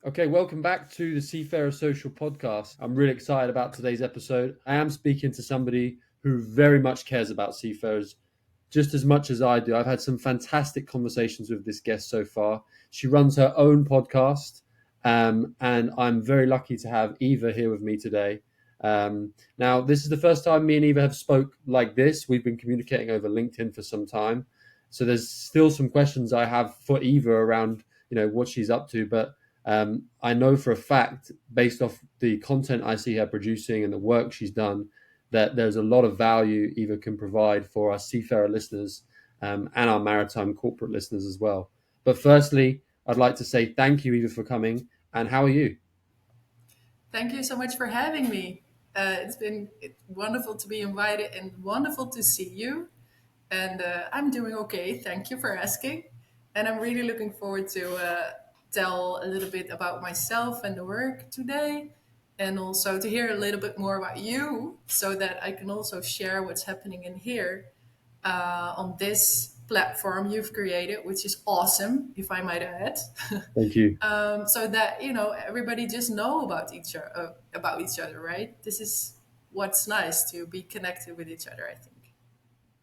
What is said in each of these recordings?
Okay, welcome back to the Seafarer Social Podcast. I'm really excited about today's episode. I am speaking to somebody who very much cares about seafarers just as much as I do. I've had some fantastic conversations with this guest so far. She runs her own podcast, and I'm very lucky to have Eva here with me today. Now, this is the first time me and Eva have spoke like this. We've been communicating over LinkedIn for some time, so there's still some questions I have for Eva around, what she's up to, but I know for a fact, based off the content I see her producing and the work she's done, that there's a lot of value Eva can provide for our seafarer listeners and our maritime corporate listeners as well. But firstly, I'd like to say thank you, Eva, for coming. And how are you? Thank you so much for having me. It's been wonderful to be invited and wonderful to see you. And I'm doing okay. Thank you for asking. And I'm really looking forward to tell a little bit about myself and the work today, and also to hear a little bit more about you so that I can also share what's happening in here on this platform you've created, which is awesome, if I might add. Thank you. So that everybody just know about each other, right? This is what's nice, to be connected with each other, I think.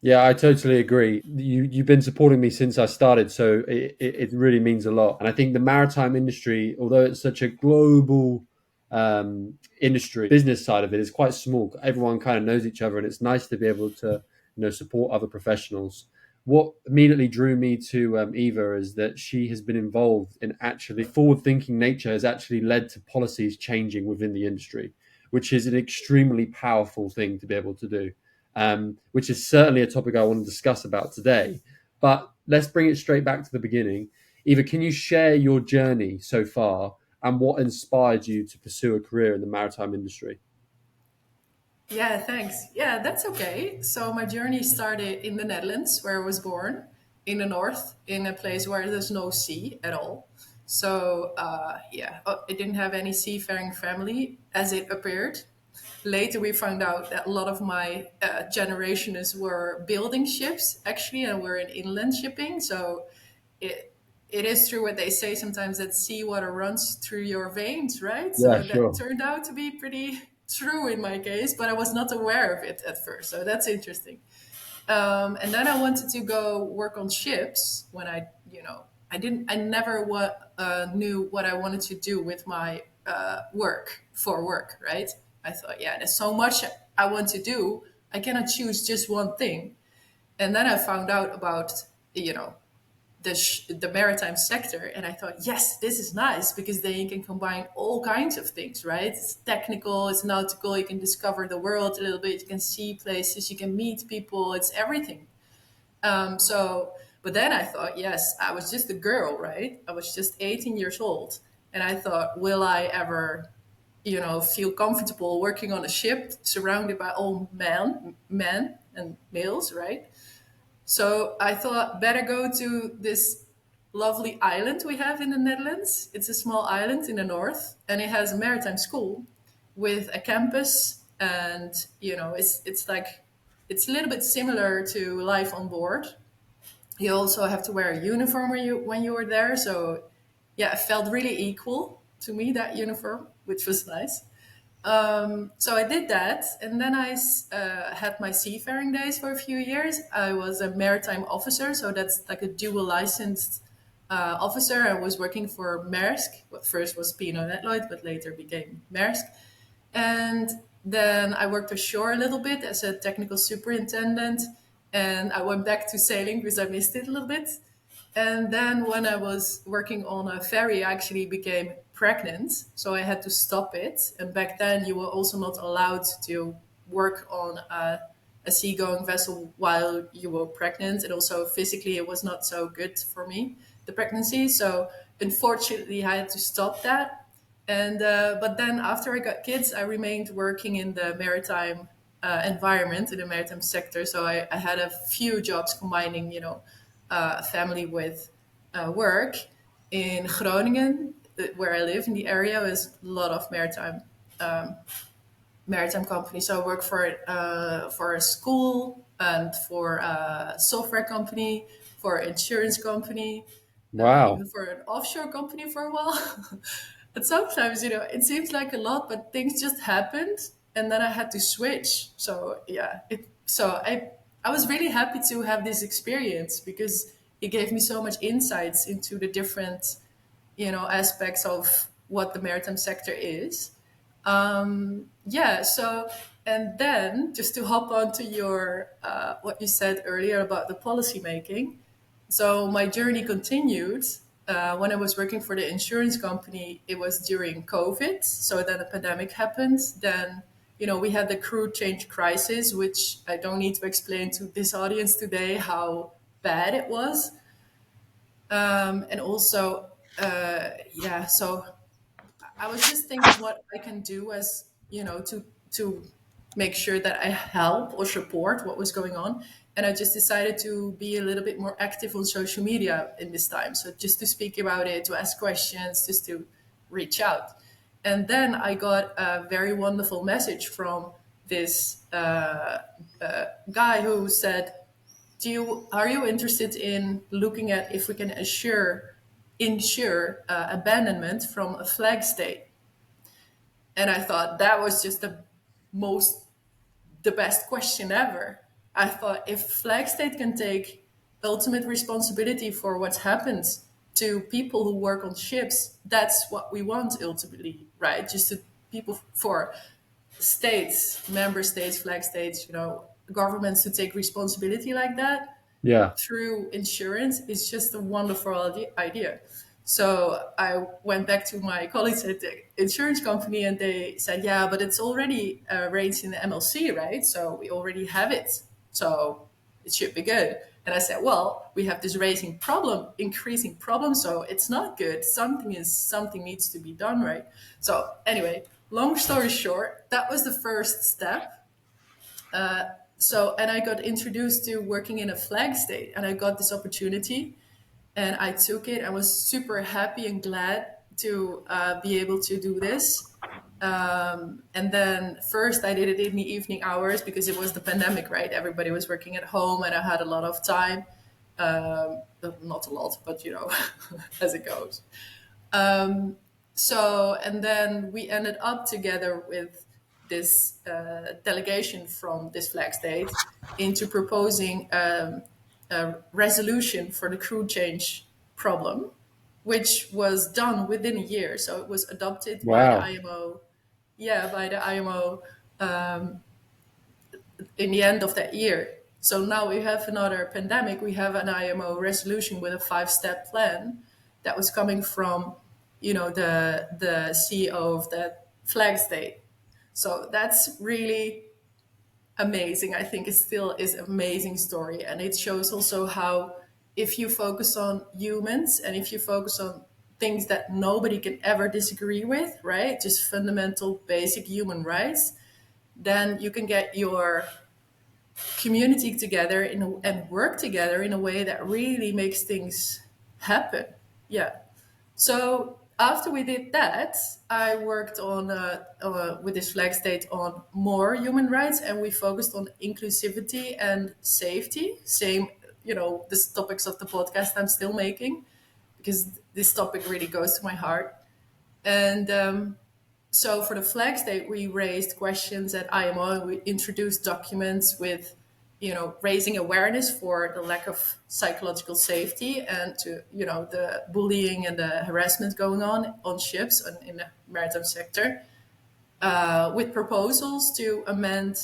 Yeah, I totally agree. You've been supporting me since I started, so it really means a lot. And I think the maritime industry, although it's such a global industry, business side of it is quite small. Everyone kind of knows each other, and it's nice to be able to support other professionals. What immediately drew me to Eva is that she has been involved in actually forward-thinking nature has actually led to policies changing within the industry, which is an extremely powerful thing to be able to do, which is certainly a topic I want to discuss about today. But let's bring it straight back to the beginning. Eva, can you share your journey so far and what inspired you to pursue a career in the maritime industry? Yeah, thanks. Yeah, that's okay. So my journey started in the Netherlands, where I was born, in the north, in a place where there's no sea at all. So I didn't have any seafaring family as it appeared. Later, we found out that a lot of my generations were building ships, actually, and were in inland shipping. So it it is true what they say sometimes, that seawater runs through your veins, right? Yeah, So that sure. turned out to be pretty true in my case, but I was not aware of it at first. So that's interesting. And then I wanted to go work on ships when I never knew what I wanted to do with my work, right? I thought, yeah, there's so much I want to do. I cannot choose just one thing. And then I found out about, you know, the maritime sector, and I thought, yes, this is nice because then you can combine all kinds of things, right? It's technical, it's nautical, you can discover the world a little bit, you can see places, you can meet people, it's everything. But then I thought, yes, I was just a girl, right? I was just 18 years old, and I thought, will I ever feel comfortable working on a ship surrounded by all men and males, right? So I thought, better go to this lovely island we have in the Netherlands. It's a small island in the north, and it has a maritime school with a campus. And it's like, it's a little bit similar to life on board. You also have to wear a uniform when you were there. So yeah, it felt really equal to me, that uniform, which was nice. So I did that, and then I had my seafaring days for a few years. I was a maritime officer, so that's like a dual licensed officer. I was working for Maersk. What first was P&O Netloyd, but later became Maersk. And then I worked ashore a little bit as a technical superintendent, and I went back to sailing because I missed it a little bit. And then when I was working on a ferry, I actually became pregnant, so I had to stop it. And back then, you were also not allowed to work on a seagoing vessel while you were pregnant. And also physically, it was not so good for me, the pregnancy. So unfortunately, I had to stop that. And but then after I got kids, I remained working in the maritime environment, in the maritime sector. So I had a few jobs combining, family with work. In Groningen, where I live in the area, is a lot of maritime companies. So I work for a school and for a software company, for an insurance company, Wow. even for an offshore company for a while. But sometimes, it seems like a lot, but things just happened, and then I had to switch. So yeah, I was really happy to have this experience because it gave me so much insights into the different, aspects of what the maritime sector is. Yeah. So, and then just to hop on to your what you said earlier about the policy making. So my journey continued. When I was working for the insurance company, it was during COVID. So then the pandemic happened. Then, we had the crew change crisis, which I don't need to explain to this audience today how bad it was. And also, yeah, so I was just thinking what I can do as, to make sure that I help or support what was going on. And I just decided to be a little bit more active on social media in this time. So just to speak about it, to ask questions, just to reach out. And then I got a very wonderful message from this guy who said, are you interested in looking at if we can insure abandonment from a flag state? And I thought that was just the best question ever. I thought if flag state can take ultimate responsibility for what's happened to people who work on ships, that's what we want ultimately, right? Just to people for states, member states, flag states, governments to take responsibility like that Yeah. through insurance is just a wonderful idea. So I went back to my colleagues at the insurance company and they said, yeah, but it's already raised in the MLC, right? So we already have it. So it should be good. And I said, well, we have this increasing problem. So it's not good. Something needs to be done, right? So anyway, long story short, that was the first step. And I got introduced to working in a flag state and I got this opportunity and I took it. I was super happy and glad to be able to do this. And then first I did it in the evening hours because it was the pandemic, right? Everybody was working at home and I had a lot of time. Not a lot, but as it goes. And then we ended up together with this delegation from this flag state into proposing a resolution for the crew change problem, which was done within a year. So it was adopted by the Wow. IMO. Yeah, by the IMO in the end of that year. So now we have another pandemic. We have an IMO resolution with a 5-step plan that was coming from, the CEO of that flag state. So that's really amazing. I think it still is an amazing story. And it shows also how if you focus on humans and if you focus on things that nobody can ever disagree with, right? Just fundamental basic human rights, then you can get your community together and work together in a way that really makes things happen. Yeah. So after we did that, I worked on with this flag state on more human rights, and we focused on inclusivity and safety. Same, the topics of the podcast I'm still making, because this topic really goes to my heart. And so for the flag state, we raised questions at IMO. We introduced documents with, raising awareness for the lack of psychological safety and to, the bullying and the harassment going on ships and in the maritime sector, with proposals to amend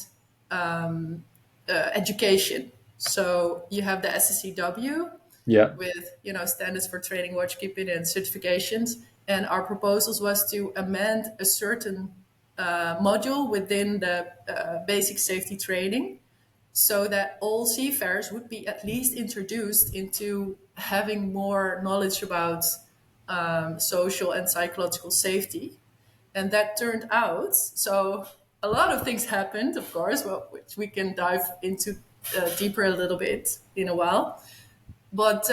education. So you have the STCW Yeah. with standards for training, watchkeeping, and certifications. And our proposals was to amend a certain module within the basic safety training, so that all seafarers would be at least introduced into having more knowledge about social and psychological safety. And that turned out, so a lot of things happened, of course, which we can dive into deeper a little bit in a while. But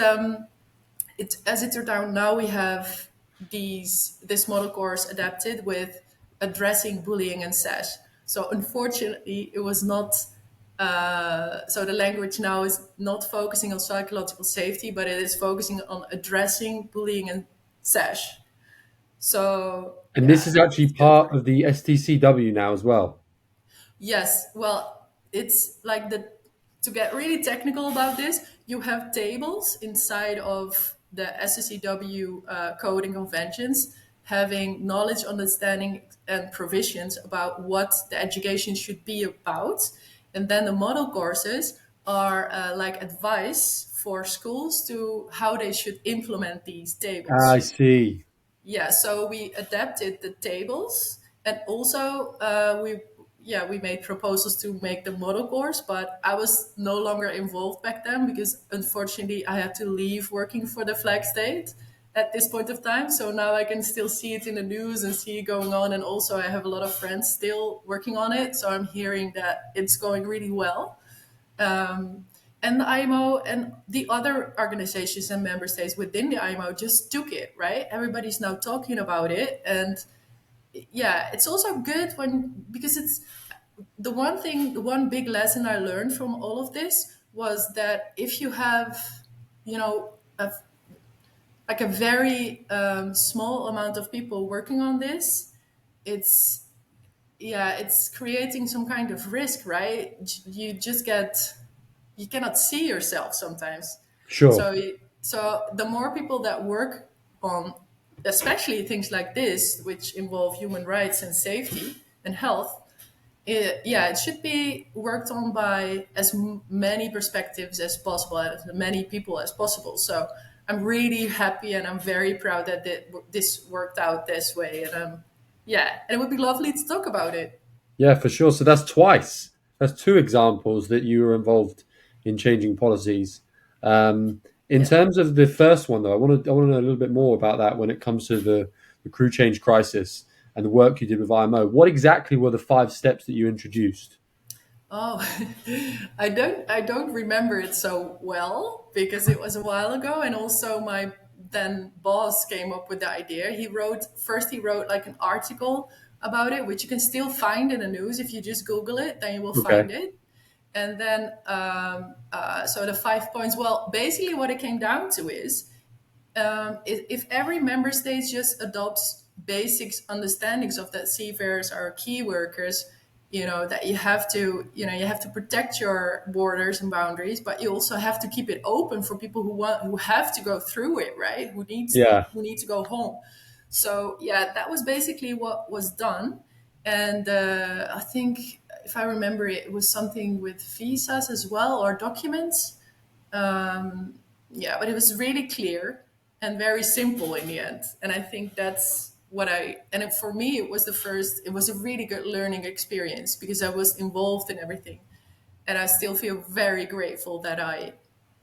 as it turned out, now we have this model course adapted with addressing bullying and SASH. So unfortunately, it was not. So the language now is not focusing on psychological safety, but it is focusing on addressing bullying and SASH. So And this yeah, is actually it's good for part you. of the STCW now as well. Yes, well, it's like to get really technical about this, you have tables inside of the STCW code and conventions having knowledge, understanding, and provisions about what the education should be about. And then the model courses are like advice for schools to how they should implement these I tables. see. Yeah, so we adapted the tables, and also we made proposals to make the model course, but I was no longer involved back then because unfortunately I had to leave working for the flag state at this point of time. So now I can still see it in the news and see it going on, and also I have a lot of friends still working on it, so I'm hearing that it's going really well. um, and the IMO and the other organizations and member states within the IMO just took it, right? Everybody's now talking about it. And yeah, it's also good when, because it's the one big lesson I learned from all of this was that if you have, you know, like a very small amount of people working on this, it's, yeah, it's creating some kind of risk, right? You just get, you cannot see yourself sometimes. Sure. So the more people that work on, especially things like this, which involve human rights and safety and health, it should be worked on by as many perspectives as possible, as many people as possible. So I'm really happy and I'm very proud that this worked out this way. And yeah, and it would be lovely to talk about it. Yeah, for sure. So that's twice. That's two examples that you were involved in changing policies. In Yeah. terms of the first one, though, I want to know a little bit more about that when it comes to the crew change crisis and the work you did with IMO. What exactly were the 5 steps that you introduced? Oh, I don't remember it so well because it was a while ago, and also my then boss came up with the idea. He wrote like an article about it, which you can still find in the news if you just Google it, then you will Okay. find it. And then so the 5 points. Well, basically what it came down to is if every member state just adopts basic understandings of that seafarers are key workers, that you have to protect your borders and boundaries, but you also have to keep it open for people who have to go through it, right? Yeah. Who need to go home. So yeah, that was basically what was done. And I think, if I remember it, it was something with visas as well, or documents. Yeah, but it was really clear and very simple in the end. And I think that's for me, it was a really good learning experience because I was involved in everything. And I still feel very grateful that I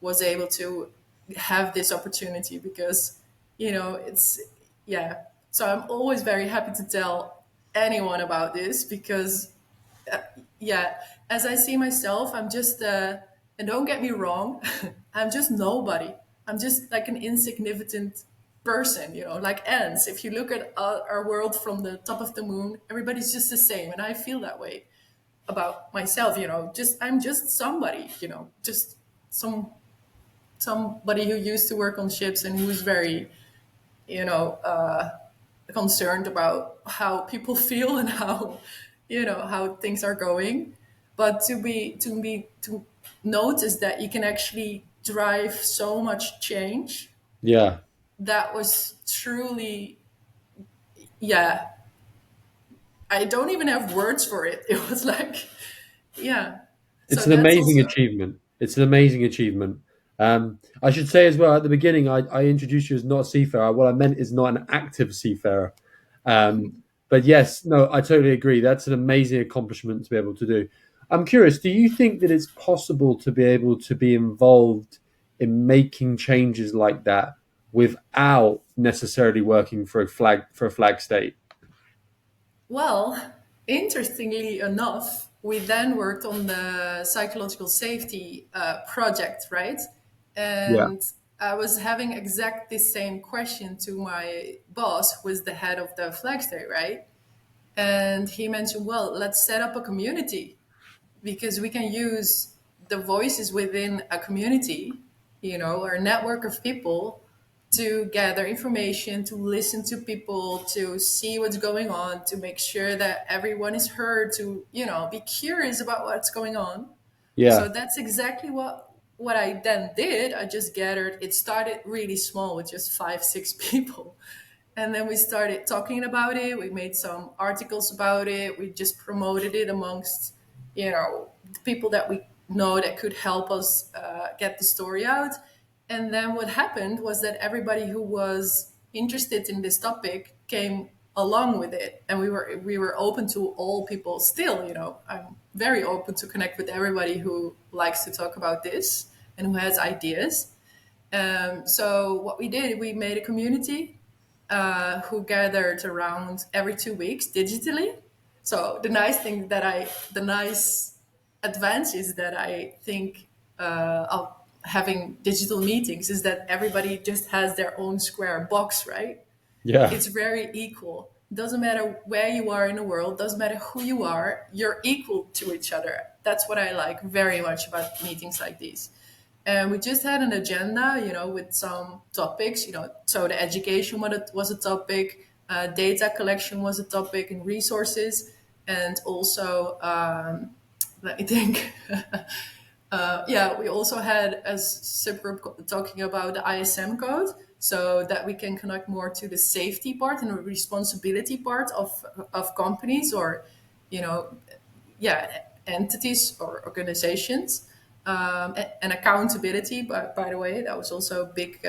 was able to have this opportunity because, it's, yeah. So I'm always very happy to tell anyone about this because yeah, as I see myself, I'm just, and don't get me wrong, I'm just nobody. I'm just like an insignificant person, like ants. If you look at our world from the top of the moon, everybody's just the same. And I feel that way about myself, I'm just somebody, just some somebody who used to work on ships and who's very, you know, uh, concerned about how people feel and how things are going. But to notice that you can actually drive so much change, Yeah. that was truly, yeah, I don't even have words for it. It was like, yeah. It's So an that's amazing also, achievement. It's an amazing achievement. I should say as well at the beginning, I introduced you as not a seafarer. What I meant is not an active seafarer. Um, but yes, no, I totally agree. That's an amazing accomplishment to be able to do. I'm curious, do you think that it's possible to be able to be involved in making changes like that without necessarily working for a flag state? well, interestingly enough, we then worked on the psychological safety project, right? Yeah. And I was having exact the same question to my boss, who is the head of the flag state, right? And he mentioned, well, let's set up a community because we can use the voices within a community, or a network of people to gather information, to listen to people, to see what's going on, to make sure that everyone is heard, to, be curious about what's going on. So Yeah. that's exactly what I then did. I just gathered. It started really small with just 5, 6 people, and then we started talking about it. We made some articles about it. We just promoted it amongst, the people that we know that could help us get the story out. And then what happened was that everybody who was interested in this topic came along with it, and we were open to all people. Still, I'm very open to connect with everybody who likes to talk about this and who has ideas. So what we did, we made a community who gathered around every 2 weeks digitally. So the nice advances that I think of having digital meetings is that everybody just has their own square box, right? Yeah. It's very equal. Doesn't matter where you are in the world, doesn't matter who you are, you're equal to each other. That's what I like very much about meetings like these. And we just had an agenda, with some topics, so the education was a topic, data collection was a topic, and resources. And also, let me think. Yeah, we also had a subgroup talking about the ISM code, so that we can connect more to the safety part and the responsibility part of companies, or, you know, yeah, entities or organizations, and accountability. But by the way, that was also a big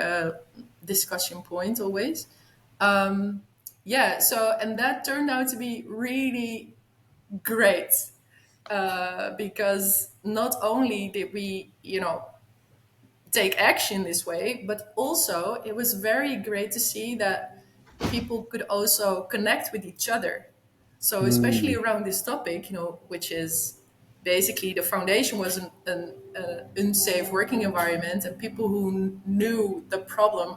discussion point always. Yeah, so and that turned out to be really great, because not only did we, take action this way, but also it was very great to see that people could also connect with each other. So especially Mm. around this topic, which is basically the foundation was an unsafe working environment, and people who knew the problem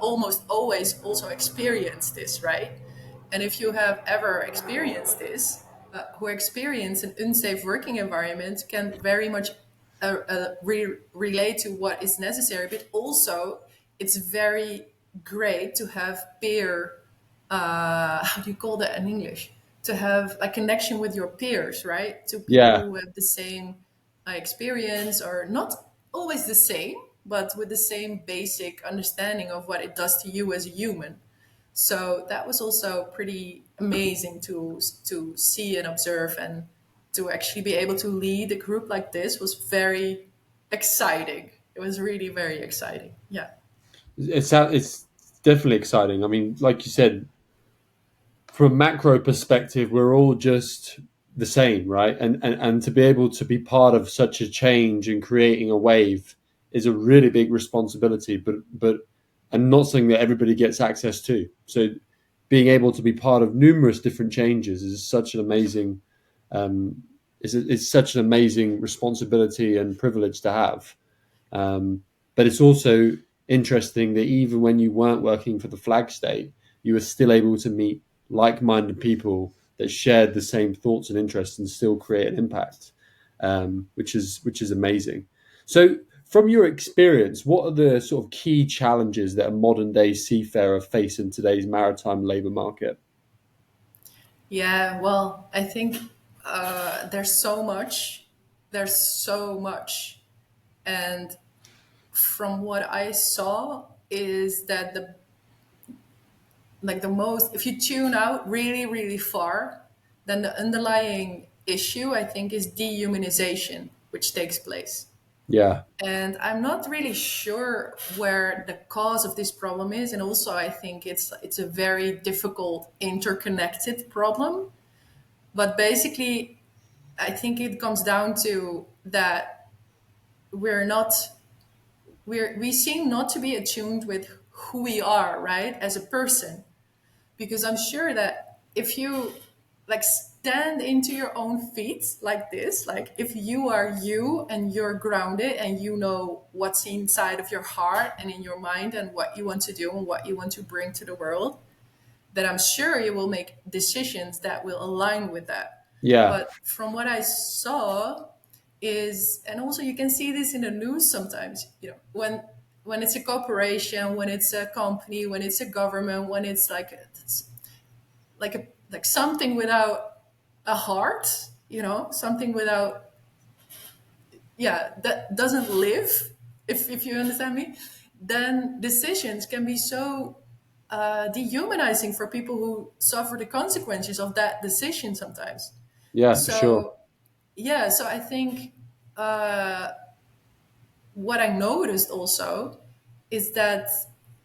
almost always also experience this, right? And if you have ever experienced this, who experience an unsafe working environment can very much relate to what is necessary, but also it's very great to have peer, how do you call that in English? To have a connection with your peers, right? To people Yeah. who have the same experience, or not always the same, but with the same basic understanding of what it does to you as a human. So that was also pretty amazing to see and observe, and to actually be able to lead a group like this was very exciting. It was really very exciting. Yeah. It's definitely exciting. I mean, like you said, from a macro perspective, we're all just the same, right? And to be able to be part of such a change and creating a wave is a really big responsibility, but and not something that everybody gets access to. So being able to be part of numerous different changes is such an amazing it's such an amazing responsibility and privilege to have. But it's also interesting that even when you weren't working for the flag state, you were still able to meet like-minded people that shared the same thoughts and interests and still create an impact, which is amazing. So, from your experience, what are the sort of key challenges that a modern-day seafarer face in today's maritime labour market? Yeah. Well, I think there's so much. There's so much. And from what I saw is that the most, if you tune out really, really far, then the underlying issue, I think, is dehumanization, which takes place. Yeah, And I'm not really sure where the cause of this problem is. And also, I think it's a very difficult interconnected problem. But basically, I think it comes down to that we're not we seem not to be attuned with who we are, right, as a person. Because I'm sure that if you stand into your own feet like this, like if you are you and you're grounded and you know what's inside of your heart and in your mind and what you want to do and what you want to bring to the world, then I'm sure you will make decisions that will align with that. yeah, But from what I saw is, and also you can see this in the news sometimes, when when it's a corporation, when it's a company, when it's a government, when it's like something without a heart, something without, yeah, that doesn't live, if you understand me, then decisions can be so dehumanizing for people who suffer the consequences of that decision sometimes. Yeah, for sure. So yeah, so I think what I noticed also is that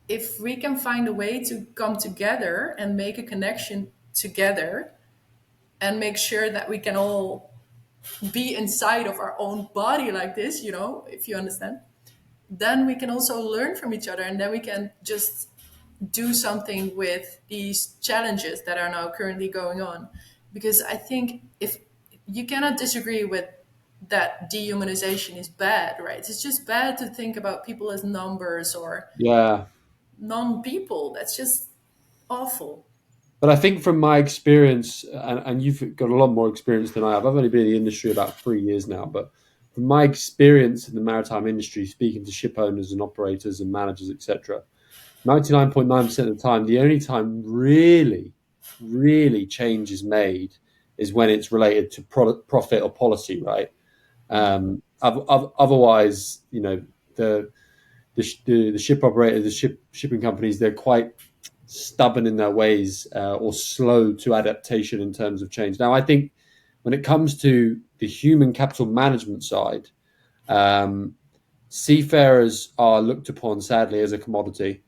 if we can find a way to come together and make a connection together and make sure that we can all be inside of our own body like this, if you understand, then we can also learn from each other, and then we can just do something with these challenges that are now currently going on. Because I think if you cannot disagree with that, dehumanization is bad, right? It's just bad to think about people as numbers or Yeah. non-people. That's just awful. But I think from my experience, and you've got a lot more experience than I have. I've only been in the industry about 3 years now, but from my experience in the maritime industry, speaking to ship owners and operators and managers, etc., 99.9% of the time, the only time really change is made is when it's related to profit or policy, right? Otherwise, the ship operators, shipping companies, they're quite stubborn in their ways or slow to adaptation in terms of change. Now, I think when it comes to the human capital management side, um, seafarers are looked upon sadly as a commodity.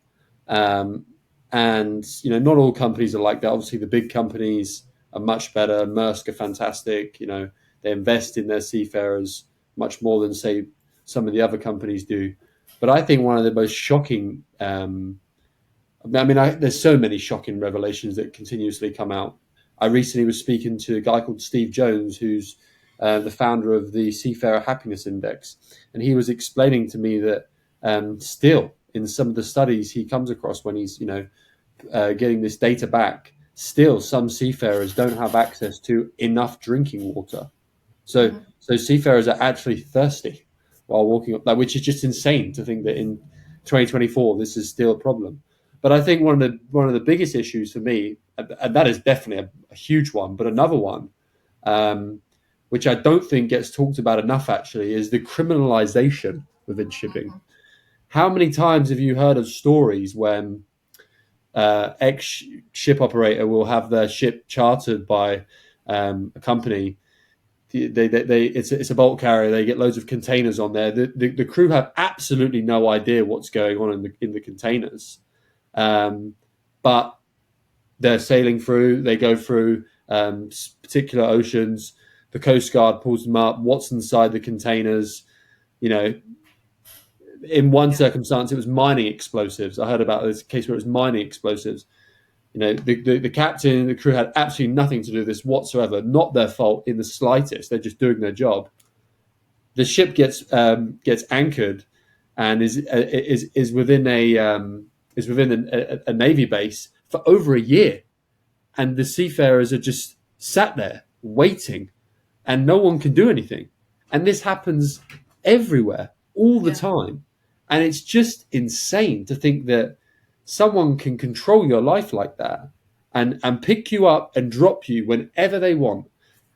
Um, and not all companies are like that. Obviously, the big companies are much better. Maersk are fantastic. They invest in their seafarers much more than say some of the other companies do. But I think one of the most shocking, there's so many shocking revelations that continuously come out. I recently was speaking to a guy called Steve Jones, who's the founder of the Seafarer Happiness Index, and he was explaining to me that still in some of the studies he comes across when he's getting this data back, still some seafarers don't have access to enough drinking water. So seafarers are actually thirsty while walking up that, which is just insane to think that in 2024 this is still a problem. But I think one of the biggest issues for me, and that is definitely a huge one, but another one, um, which I don't think gets talked about enough actually, is the criminalization within shipping. How many times have you heard of stories when ex ship operator will have their ship chartered by a company? It's a bulk carrier. They get loads of containers on there. The crew have absolutely no idea what's going on in the containers, but they're sailing through. They go through particular oceans. The Coast Guard pulls them up. What's inside the containers? You know, in one circumstance, it was mining explosives. I heard about this case where it was mining explosives. The captain and the crew had absolutely nothing to do with this whatsoever. Not their fault in the slightest. They're just doing their job. The ship gets anchored and is within a navy base for over a year, and the seafarers are just sat there waiting, and no one can do anything. And this happens everywhere all the Yeah. time, and it's just insane to think that someone can control your life like that and pick you up and drop you whenever they want.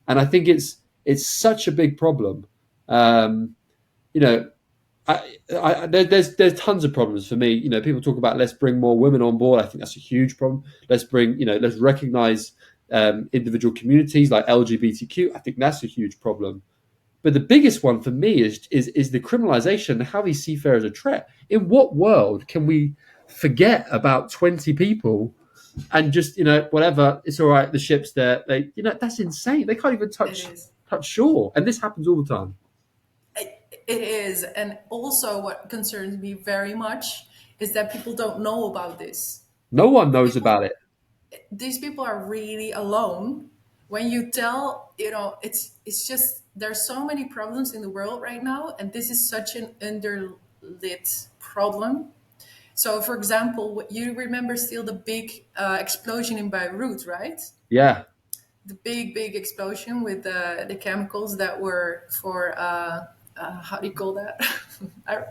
And I think it's such a big problem. Um, you know, there's tons of problems for me. People talk about let's bring more women on board. I think that's a huge problem. Let's recognize individual communities like LGBTQ. I think that's a huge problem. But the biggest one for me is the criminalization and how these seafarers are treated. In what world can we forget about 20 people and just whatever, it's all right, the ship's there, that's insane. They can't even It touch is. shore, and this happens all the time. It is. And also, what concerns me very much is that people don't know about this. No one knows People, about it. these people are really alone. When you tell, it's just there's so many problems in the world right now, and this is such an underlit problem. So, for example, you remember still the big explosion in Beirut, right? Yeah. The big explosion with the chemicals that were for how do you call that? I,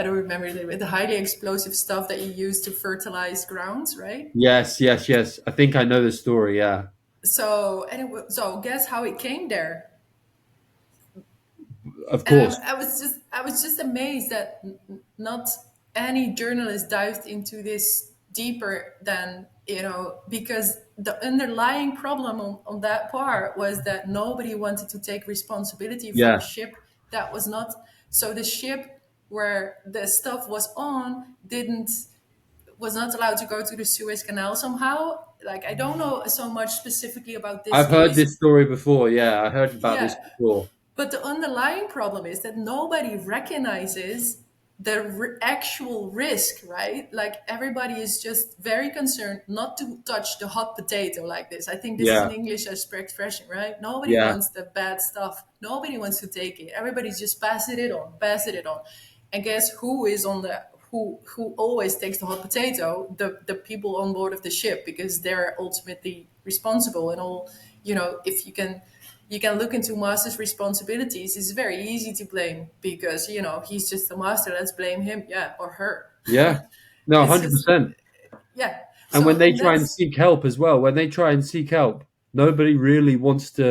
I don't remember the highly explosive stuff that you use to fertilize grounds, right? Yes, yes, yes. I think I know the story. Yeah, So anyway, so guess how it came there? of And course. I was just amazed that not any journalist dived into this deeper than, because the underlying problem on that part was that nobody wanted to take responsibility for a Yeah, ship that was not. So the ship where the stuff was on didn't was not allowed to go to the Suez Canal somehow. Like, I don't know so much specifically about this I've heard case. this story before. Yeah, I heard about this Yeah, before. but the underlying problem is that nobody recognizes the actual risk, right? Like, everybody is just very concerned not to touch the hot potato like this. I think this is an Yeah, English expression, right? Nobody yeah, wants the bad stuff. Nobody wants to take it. Everybody's just passing it on. And guess who is on the who always takes the hot potato? The people on board of the ship, because they're ultimately responsible. And all, if you can look into master's responsibilities, it's very easy to blame, because he's just a master, let's blame him, yeah, or her. yeah. No, It's just, 100%. yeah. And when So, they and try and that's, seek help as well, when they try and seek help, nobody really wants to,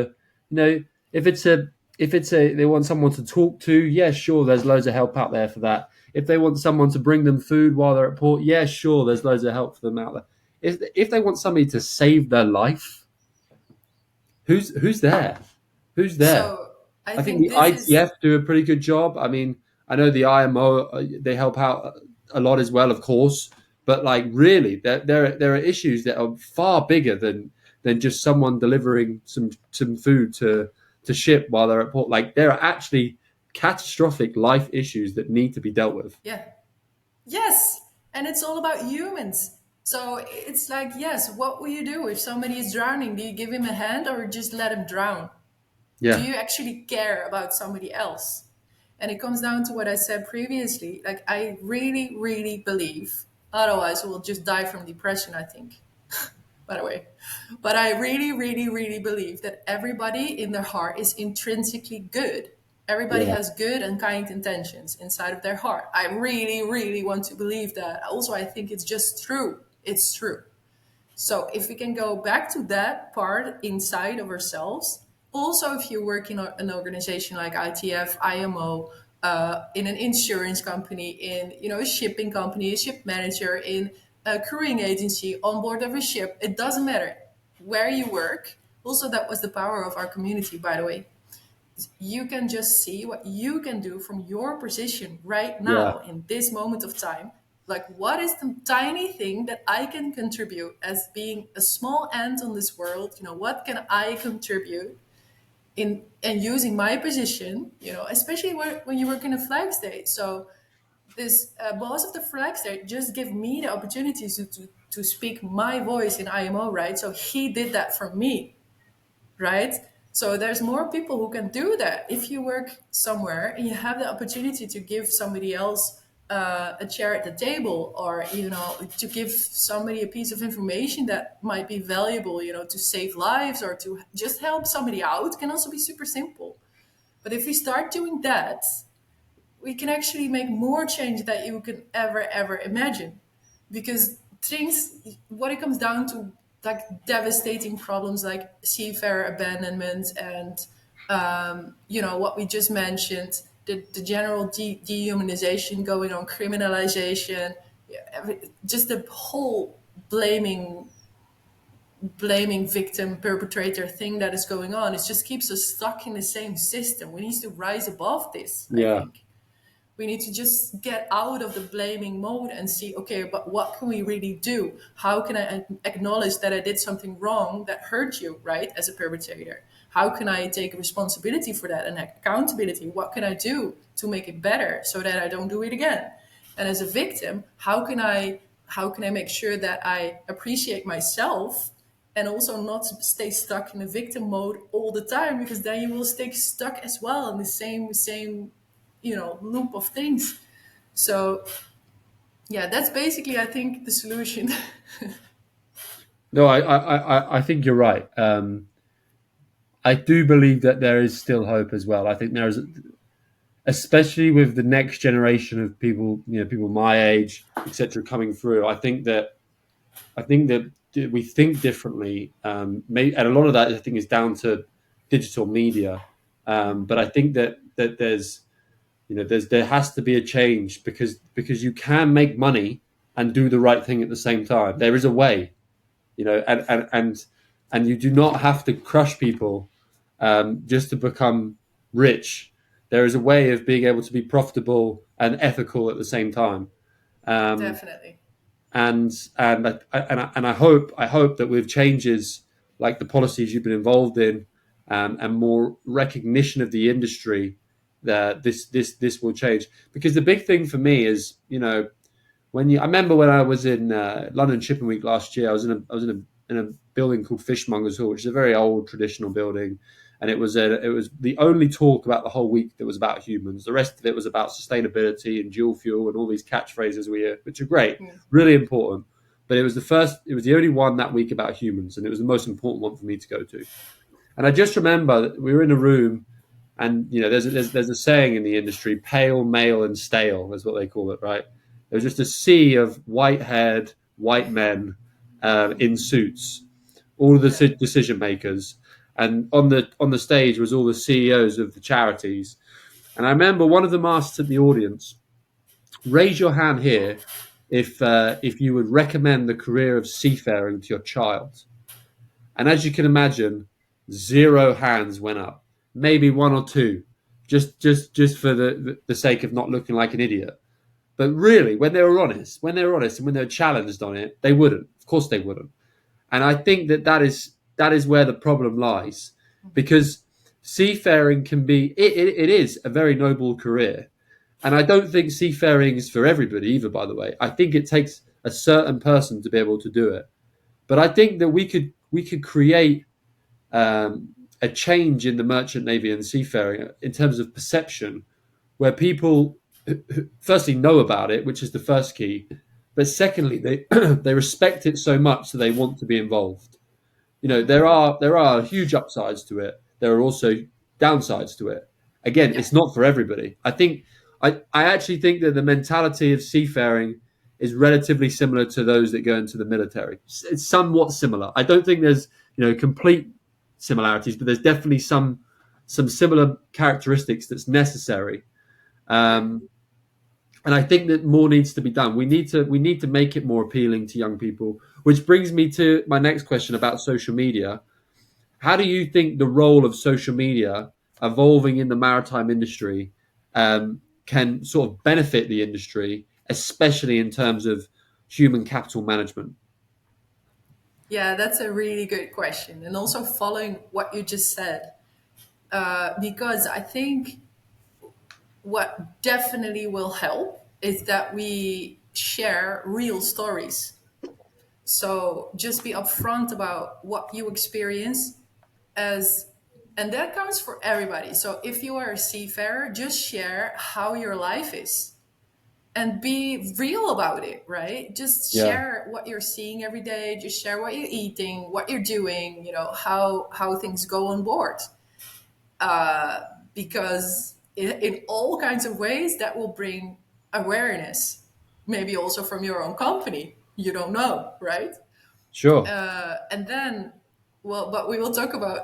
you know, if it's a they want someone to talk to, yeah, sure, there's loads of help out there for that. If they want someone to bring them food while they're at port, yeah, sure, there's loads of help for them out there. If they want somebody to save their life, who's there? Who's there? so I I think think the this is, ITF do a pretty good job. I mean, I know the IMO they help out a lot as well, of course. But like, really, there are issues that are far bigger than just someone delivering some food to ship while they're at port. Like, there are actually catastrophic life issues that need to be dealt with. yeah. Yes, and it's all about humans. So it's like, yes, what will you do if somebody is drowning? Do you give him a hand or just let him drown? Do Yeah, you actually care about somebody else? And it comes down to what I said previously. Like, I really, really believe, otherwise we'll just die from depression, I think, by the way. But I really, really, really believe that everybody in their heart is intrinsically good. Everybody yeah, has good and kind intentions inside of their heart. I really, really want to believe that. Also, I think it's just true. It's true. So if we can go back to that part inside of ourselves, also if you work in an organization like ITF, IMO, in an insurance company, in a shipping company, a ship manager, in a crewing agency, on board of a ship, it doesn't matter where you work. Also, that was the power of our community, by the way. You can just see what you can do from your position right yeah, now in this moment of time. Like, what is the tiny thing that I can contribute as being a small ant on this world? What can I contribute in and using my position? Especially when you work in a flag state. So this boss of the flag state just give me the opportunity to speak my voice in IMO, right? So he did that for me, right? So there's more people who can do that. If you work somewhere and you have the opportunity to give somebody else a chair at the table, or to give somebody a piece of information that might be valuable, to save lives or to just help somebody out, can also be super simple. But if we start doing that, we can actually make more change that you could ever imagine, because things, what it comes down to, like devastating problems like seafarer abandonment and what we just mentioned, the general dehumanization going on, criminalization, just the whole blaming victim perpetrator thing that is going on. It just keeps us stuck in the same system. We need to rise above this, I yeah, think. We need to just get out of the blaming mode and see, okay, but what can we really do? How can I acknowledge that I did something wrong that hurt you, right, as a perpetrator? How can I take responsibility for that and accountability? What can I do to make it better so that I don't do it again? And as a victim, how can I make sure that I appreciate myself and also not stay stuck in the victim mode all the time, because then you will stay stuck as well in the same loop of things. So yeah, that's basically, I think, the solution. no, I think you're right. I do believe that there is still hope as well. I think especially with the next generation of people, people my age, etc., coming through. I think that we think differently, and a lot of that I think is down to digital media. But I think that there has to be a change because you can make money and do the right thing at the same time. There is a way, and you do not have to crush people just to become rich. There is a way of being able to be profitable and ethical at the same time. Um, Definitely. and I hope that with changes like the policies you've been involved in, and more recognition of the industry, that this will change. Because the big thing for me is, I remember when I was in London Shipping Week last year, I was in a building called Fishmongers Hall, which is a very old traditional building, and it was the only talk about the whole week that was about humans. The rest of it was about sustainability and dual fuel and all these catchphrases we hear, which are great, really important. But it was the only one that week about humans, and it was the most important one for me to go to. And I just remember that we were in a room, and there's a saying in the industry: pale, male, and stale is what they call it, right? There was just a sea of white-haired white men in suits, all of the Yeah. decision makers, and on the stage was all the CEOs of the charities. And I remember one of them asked at the audience, "Raise your hand here if you would recommend the career of seafaring to your child." And as you can imagine, zero hands went up. Maybe one or two, just for the sake of not looking like an idiot. But really, when they were honest, and when they were challenged on it, they wouldn't. Of course, they wouldn't. And I think that is where the problem lies, because seafaring can be it is a very noble career, and I don't think seafaring is for everybody either. By the way, I think it takes a certain person to be able to do it. But I think that we could create a change in the merchant navy and seafaring in terms of perception, where people firstly know about it, which is the first key, but secondly they they respect it so much that they want to be involved. There are huge upsides to it. There are also downsides to it. Again, Yeah. it's not for everybody. I actually think that the mentality of seafaring is relatively similar to those that go into the military. It's somewhat similar. I don't think there's complete similarities, but there's definitely some similar characteristics that's necessary. Yeah. Um, and I think that more needs to be done. We need to make it more appealing to young people, which brings me to my next question about social media. How do you think the role of social media evolving in the maritime industry can sort of benefit the industry, especially in terms of human capital management? Yeah, that's a really good question. And also following what you just said, because I think what definitely will help is that we share real stories. So just be upfront about what you experience as, and that counts for everybody. So if you are a seafarer, just share how your life is and be real about it, right? Just Yeah, share what you're seeing every day. Just share what you're eating, what you're doing, how things go on board. Because in all kinds of ways, that will bring awareness, maybe also from your own company. You don't know, right? sure. And then, well, but we will talk about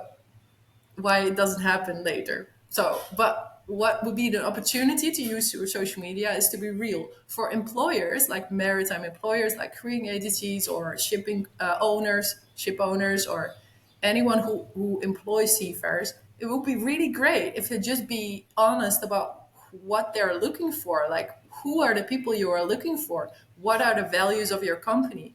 why it doesn't happen later. So, but what would be the opportunity to use your social media is to be real for employers, like maritime employers, like crewing agencies or shipping owners, ship owners, or anyone who employs seafarers. It would be really great if they just be honest about what they're looking for, like who are the people you are looking for, what are the values of your company.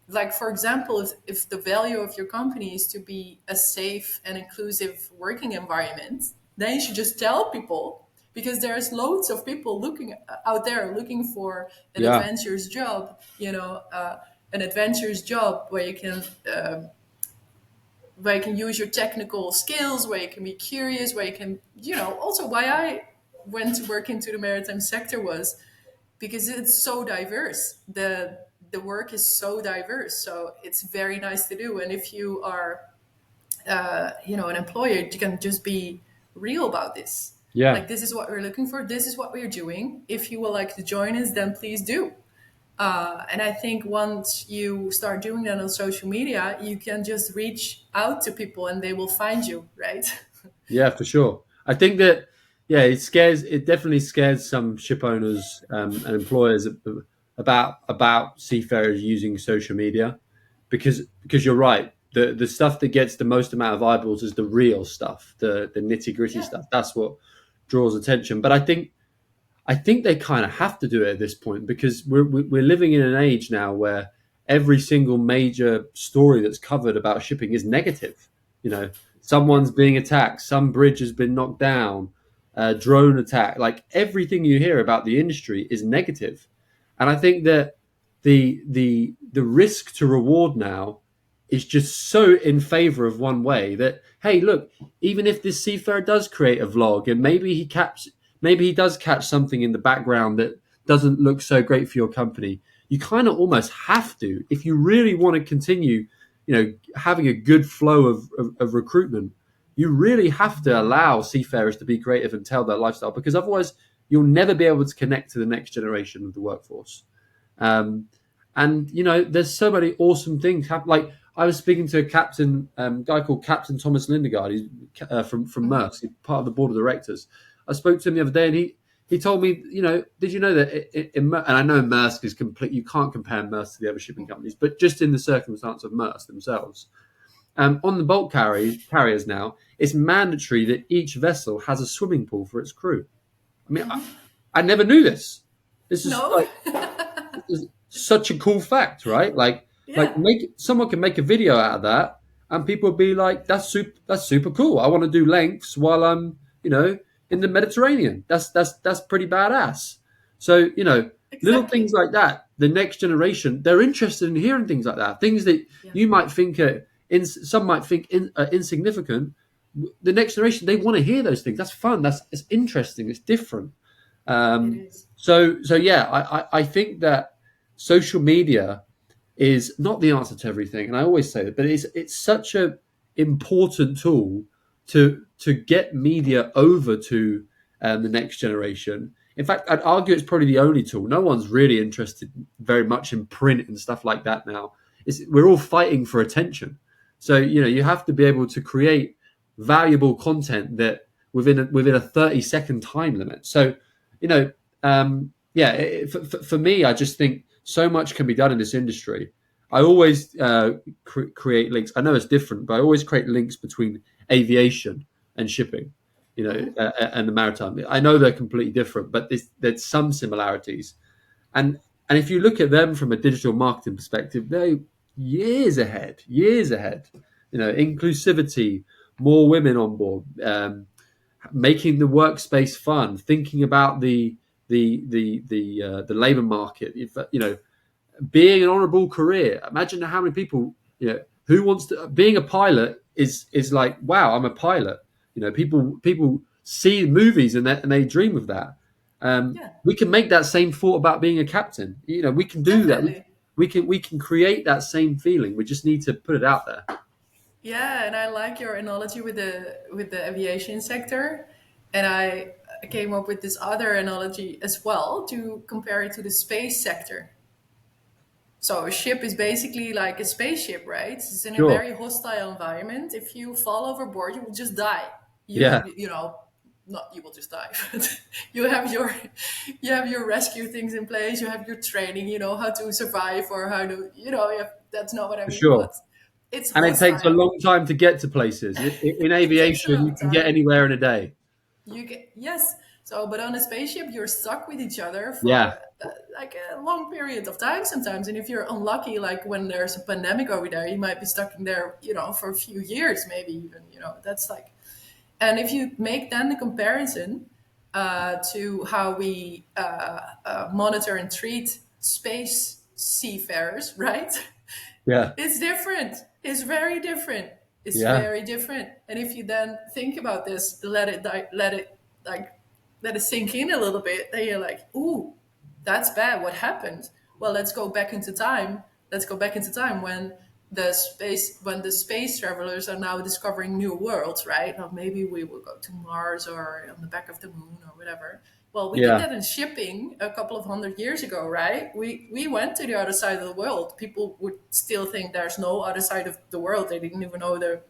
Like, for example, if the value of your company is to be a safe and inclusive working environment, then you should just tell people, because there's loads of people looking out there looking for an Yeah, adventurous job, an adventurous job where you can use your technical skills, where you can be curious, where you can, also why I went to work into the maritime sector was because it's so diverse. The work is so diverse, so it's very nice to do. And if you are, an employer, you can just be real about this. Yeah. Like, this is what we're looking for. This is what we're doing. If you would like to join us, then please do. And I think once you start doing that on social media, you can just reach out to people and they will find you, right? Yeah, for sure. I think that, yeah, it definitely scares some ship owners and employers about seafarers using social media, because you're right. The stuff that gets the most amount of eyeballs is the real stuff, the nitty gritty Yeah. stuff. That's what draws attention. But I think they kind of have to do it at this point, because we're living in an age now where every single major story that's covered about shipping is negative. You know, Yeah. someone's being attacked, some bridge has been knocked down, drone attack. Like, everything you hear about the industry is negative, and I think that the risk to reward now is just so in favor of one way, that, hey, look, even if this seafarer does create a vlog and maybe he does catch something in the background that doesn't look so great for your company, you kind of almost have to, if you really want to continue, having a good flow of recruitment, you really have to allow seafarers to be creative and tell their lifestyle, because otherwise you'll never be able to connect to the next generation of the workforce. Um, and there's so many awesome things happen. Like, I was speaking to a captain, guy called Captain Thomas Lindegaard. He's from Maersk. He's part of the board of directors. I spoke to him the other day, and he told me, did you know that and I know Maersk is complete. You can't compare Maersk to the other shipping companies, but just in the circumstance of Maersk themselves, on the bulk carriers now, it's mandatory that each vessel has a swimming pool for its crew. I mean, I never knew this. This is No? like is such a cool fact, right? Like, Yeah. make someone can make a video out of that, and people will be like, That's super cool. I want to do lengths while I'm, in the Mediterranean. That's pretty badass." So, little things Exactly. like that. The next generation, they're interested in hearing things like that. Things that Yeah. you might think some might think insignificant. The next generation, they want to hear those things. That's fun. It's interesting. It's different. It Um, is. so yeah, I think that social media is not the answer to everything, and I always say that, but it's such a important tool to get media over to the next generation. In fact, I'd argue it's probably the only tool. No one's really interested very much in print and stuff like that now. We're all fighting for attention, so you have to be able to create valuable content that within a 30-second time limit. So you know, yeah, for me, I just think so much can be done in this industry. I always create links. I know it's different, but I always create links between aviation and shipping, and the maritime. I know they're completely different, but there's some similarities. And and if you look at them from a digital marketing perspective, they're years ahead. Inclusivity, more women on board, making the workspace fun, thinking about the labor market. If, being an honourable career. Imagine how many people, who wants to being a pilot is like, wow, I'm a pilot. People see movies and they dream of that. Yeah. We can make that same thought about being a captain. We can do that. Definitely. We can create that same feeling. We just need to put it out there. Yeah, and I like your analogy with the aviation sector, and I came up with this other analogy as well to compare it to the space sector. So a ship is basically like a spaceship, right? It's in a Sure. very hostile environment. If you fall overboard, you will just die. Yeah. You know, not you will just die, but you have your rescue things in place. You have your training. You know how to survive or how to that's not what I For mean, sure. but it's And it takes a hostile. long time to get to places. In It takes a aviation, you long can get time. anywhere in a day. You get yes. So, but on a spaceship, you're stuck with each other Yeah, for like a long period of time sometimes. And if you're unlucky, like when there's a pandemic over there, you might be stuck in there, for a few years, maybe even. That's like. And if you make then the comparison to how we monitor and treat space seafarers, right? yeah, It's different. It's very different. It's yeah, very different. And if you then think about this, like let it sink in a little bit, then you're like, ooh, that's bad. What happened? Well, let's go back into time. Let's go back into time when when the space travelers are now discovering new worlds, right? Or maybe we will go to Mars or on the back of the moon or whatever. Well, we did Yeah. that in shipping a couple of 100 years ago, right? We went to the other side of the world. People would still think there's no other side of the world. They didn't even know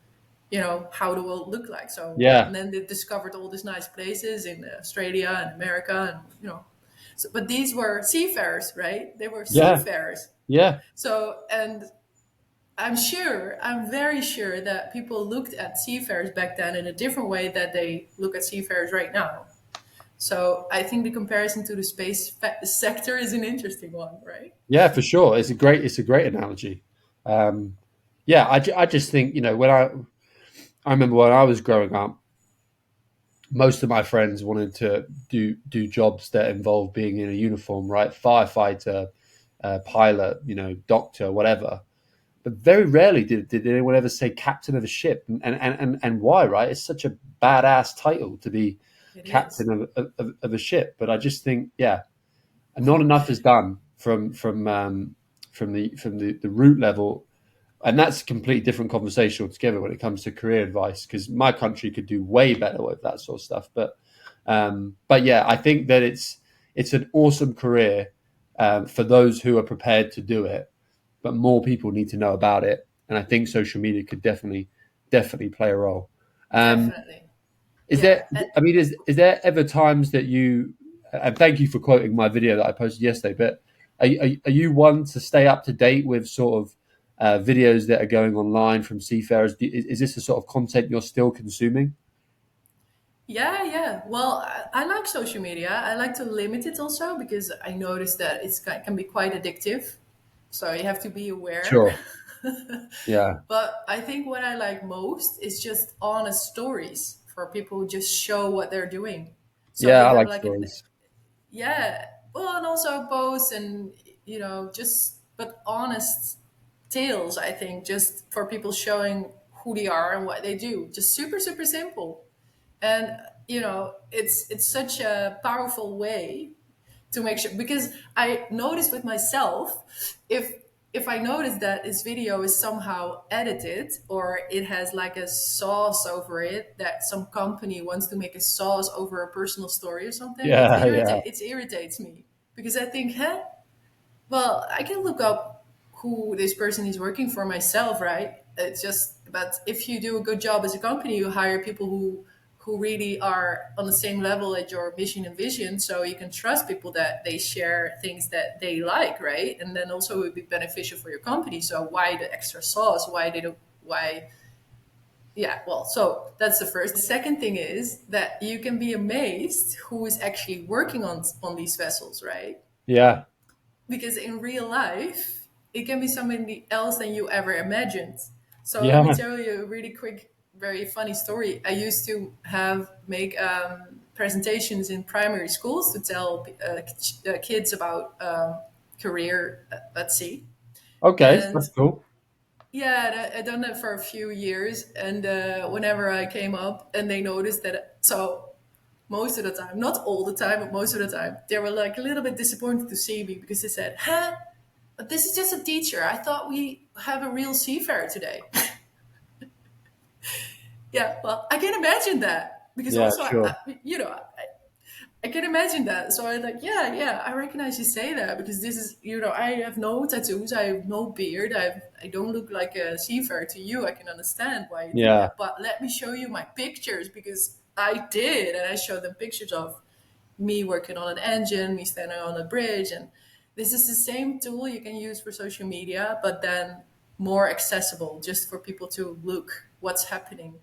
how the world looked like. So, Yeah. and then they discovered all these nice places in Australia and America, and. But these were seafarers, right? They were Yeah. seafarers. Yeah. So, and I'm very sure that people looked at seafarers back then in a different way that they look at seafarers right now. So I think the comparison to the sector is an interesting one, right? Yeah, for sure. It's a great analogy. Um, yeah, I just think, I remember when I was growing up, most of my friends wanted to do jobs that involve being in a uniform, right? Firefighter, pilot, doctor, whatever. But very rarely did anyone ever say captain of a ship, and why, right? It's such a badass title to be It is. captain of a ship. But I just think, yeah, not enough is done from the root level, and that's a completely different conversation altogether when it comes to career advice, because my country could do way better with that sort of stuff. But yeah, I think that it's an awesome career for those who are prepared to do it, but more people need to know about it, and I think social media could definitely play a role. Um, Definitely. is Yeah. there? I mean, is there ever times that you? And thank you for quoting my video that I posted yesterday. But are you one to stay up to date with sort of videos that are going online from seafarers? Is this the sort of content you're still consuming? Yeah, yeah. Well, I like social media. I like to limit it also because I noticed that can be quite addictive. So you have to be aware. Sure. Yeah. But I think what I like most is just honest stories for people who just show what they're doing. So Yeah, you I have like like stories. yeah, well, and also posts and, but honest tales, I think, just for people showing who they are and what they do. Just super, super simple. And, it's such a powerful way to make sure, because I noticed with myself, if if I notice that this video is somehow edited or it has like a sauce over it, that some company wants to make a sauce over a personal story or something, Yeah, yeah, it irritates me because I think, huh? Well, I can look up who this person is working for myself, right? It's just, but if you do a good job as a company, you hire people who really are on the same level as your mission and vision, so you can trust people that they share things that they like, right? And then also it would be beneficial for your company. So why the extra sauce? Why? Yeah, well, so that's the first. The second thing is that you can be amazed who is actually working on these vessels, right? yeah, Because in real life it can be somebody else than you ever imagined. So let me yeah. tell you a really quick, very funny story. I used to have make presentations in primary schools to tell kids about career at sea. Okay, And that's cool. yeah, I done that for a few years. And whenever I came up and they noticed that, so most of the time, not all the time, but most of the time, they were like a little bit disappointed to see me because they said, huh? But this is just a teacher. I thought we have a real seafarer today. Yeah, well, I can imagine that because Yeah, also, sure. I can imagine that. So I like, yeah, yeah, I recognize you say that because this is, I have no tattoos, I have no beard, I don't look like a seafarer to you. I can understand why you think Yeah, that, but let me show you my pictures because I did, and I showed them pictures of me working on an engine, me standing on a bridge, and this is the same tool you can use for social media, but then more accessible, just for people to look what's happening,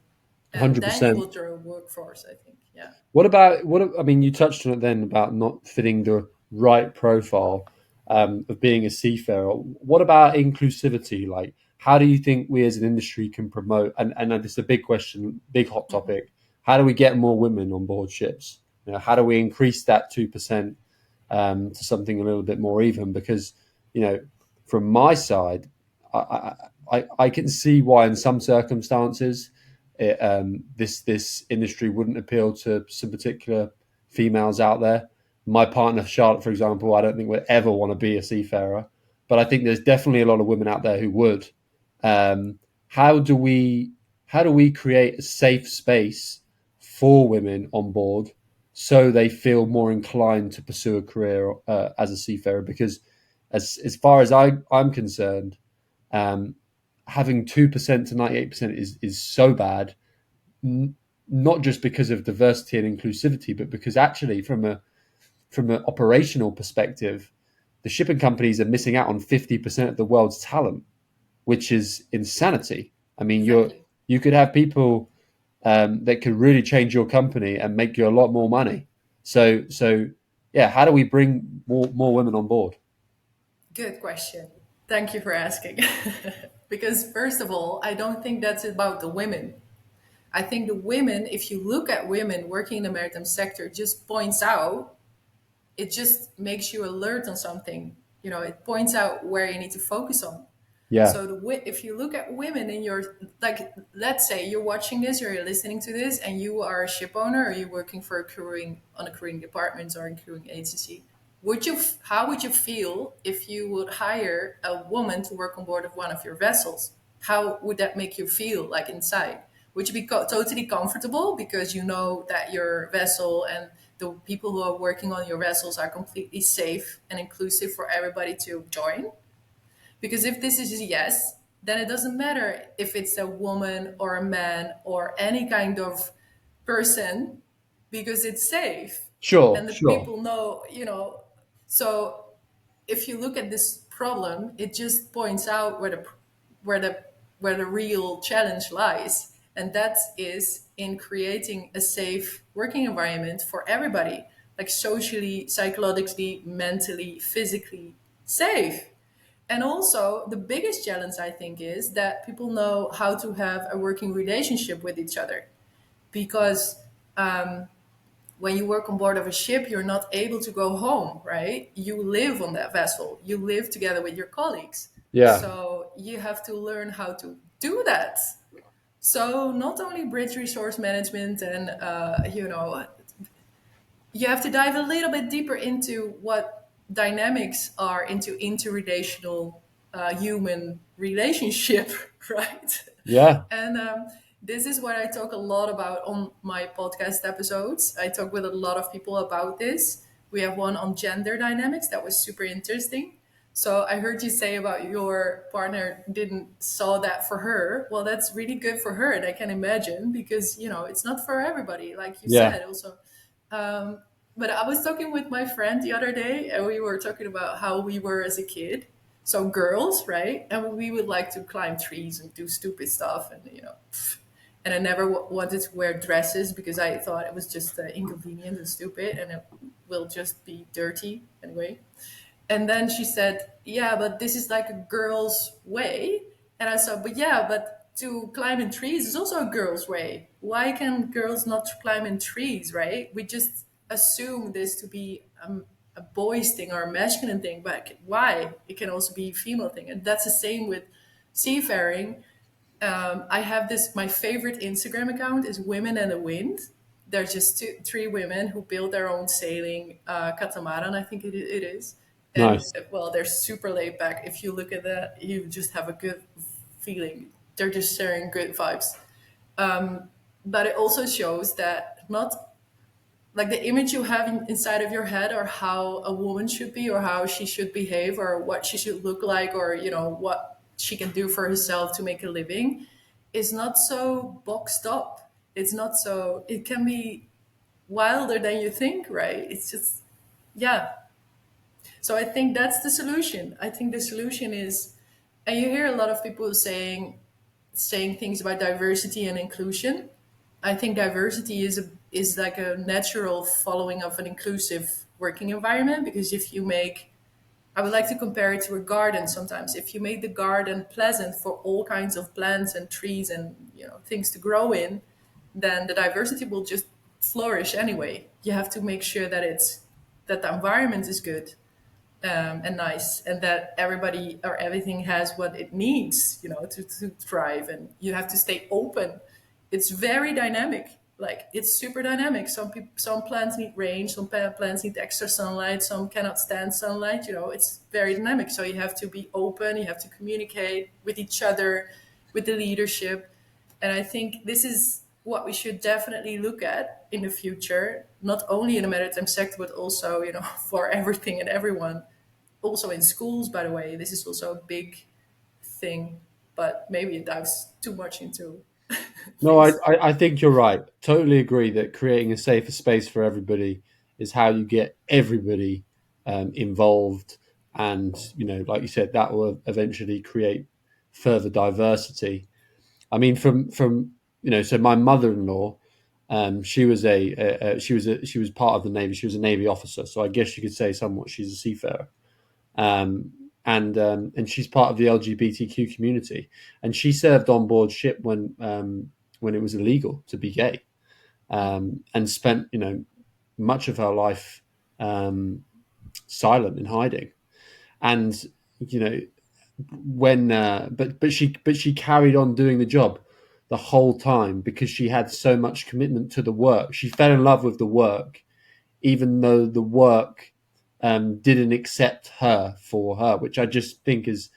and hundred then you percent. will draw a workforce. I think, yeah. I mean, you touched on it then about not fitting the right profile of being a seafarer. What about inclusivity? Like, how do you think we as an industry can promote? And this is a big question, big hot topic. How do we get more women on board ships? How do we increase that 2% to something a little bit more even? Because you know, from my side, I can see why in some circumstances this industry wouldn't appeal to some particular females out there. My partner Charlotte, for example, I don't think would ever want to be a seafarer, but I think there's definitely a lot of women out there who would. How do we create a safe space for women on board so they feel more inclined to pursue a career as a seafarer? Because as far as I'm concerned, um, having 2% to 98% is so bad, n- not just because of diversity and inclusivity, but because actually from an operational perspective, the shipping companies are missing out on 50% of the world's talent, which is insanity. I mean, Exactly. you could have people that could really change your company and make you a lot more money. So yeah, how do we bring more women on board? Good question. Thank you for asking. Because, first of all, I don't think that's about the women. I think the women, if you look at women working in the maritime sector, just points out, it just makes you alert on something. It points out where you need to focus on. Yeah, So if you look at women in your, like, let's say you're watching this or you're listening to this and you are a ship owner or you're working for on a crewing department or a crewing agency, how would you feel if you would hire a woman to work on board of one of your vessels? How would that make you feel, like, inside? Would you be totally comfortable because you know that your vessel and the people who are working on your vessels are completely safe and inclusive for everybody to join? Because if this is a yes, then it doesn't matter if it's a woman or a man or any kind of person, because it's safe sure, and the sure. people know. So if you look at this problem, it just points out where the where the real challenge lies, and that is in creating a safe working environment for everybody, like socially, psychologically, mentally, physically safe. And also, the biggest challenge, I think, is that people know how to have a working relationship with each other. Because when you work on board of a ship, you're not able to go home, right? You live on that vessel, you live together with your colleagues. Yeah, So you have to learn how to do that. So not only bridge resource management and, you have to dive a little bit deeper into what dynamics are into interrelational human relationship, right? yeah, And this is what I talk a lot about on my podcast episodes. I talk with a lot of people about this. We have one on gender dynamics that was super interesting. So I heard you say about your partner didn't saw that for her. Well, that's really good for her, and I can imagine, because it's not for everybody, like you yeah. said. Also, um, but I was talking with my friend the other day, and we were talking about how we were as a kid. So girls, right? And we would like to climb trees and do stupid stuff, and I never wanted to wear dresses because I thought it was just inconvenient and stupid, and it will just be dirty anyway. And then she said, "Yeah, but this is like a girl's way." And I said, "But yeah, but to climb in trees is also a girl's way. Why can girls not climb in trees, right? We just assume this to be a boys thing or a masculine thing, but why? It can also be a female thing." And that's the same with seafaring. I have this. My favorite Instagram account is Women and the Wind. They're just three women who build their own sailing catamaran. I think it is, and Nice. well, they're super laid back. If you look at that, you just have a good feeling. They're just sharing good vibes. But it also shows that not like the image you have inside of your head, or how a woman should be, or how she should behave, or what she should look like, or what she can do for herself to make a living, is not so boxed up. It's not so, it can be wilder than you think, right? It's just, yeah. So I think that's the solution. I think the solution is, and you hear a lot of people saying things about diversity and inclusion. I think diversity is like a natural following of an inclusive working environment, because if you make, I would like to compare it to a garden sometimes. If you make the garden pleasant for all kinds of plants and trees and things to grow in, then the diversity will just flourish anyway. You have to make sure that the environment is good, and nice, and that everybody or everything has what it needs, to thrive. And you have to stay open. It's very dynamic. Like it's super dynamic. Some plants need rain, some plants need extra sunlight, some cannot stand sunlight. You know, it's very dynamic. So you have to be open, you have to communicate with each other, with the leadership. And I think this is what we should definitely look at in the future, not only in the maritime sector, but also, you know, for everything and everyone. Also in schools, by the way, this is also a big thing, but maybe it dives too much into No, I, things. I I think you're right. Totally agree that creating a safer space for everybody is how you get everybody involved, and like you said, that will eventually create further diversity. I mean, from so my mother-in-law, she was part of the Navy. She was a Navy officer, so I guess you could say somewhat she's a seafarer. Um, and she's part of the LGBTQ community, and she served on board ship when it was illegal to be gay, and spent much of her life silent and hiding. And you know when but she carried on doing the job the whole time because she had so much commitment to the work. She fell in love with the work, even though the work didn't accept her for her, which I just think is,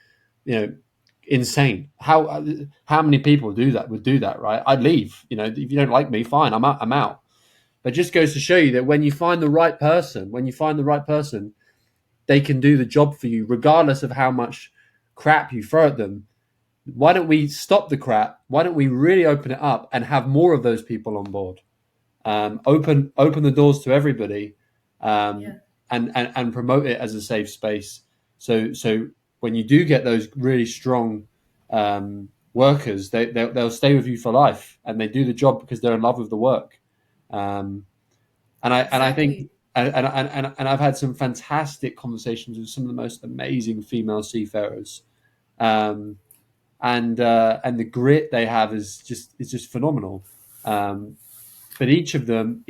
insane. How many people would do that, right? I'd leave. If you don't like me, fine, I'm out. I'm out. But it just goes to show you that when you find the right person, they can do the job for you, regardless of how much crap you throw at them. Why don't we stop the crap? Why don't we really open it up and have more of those people on board? Open the doors to everybody, Yeah, and promote it as a safe space. So when you do get those really strong workers, they'll stay with you for life, and they do the job because they're in love with the work. Um, and I think exactly. and I've had some fantastic conversations with some of the most amazing female seafarers, um, and the grit they have is just phenomenal. Um, but each of them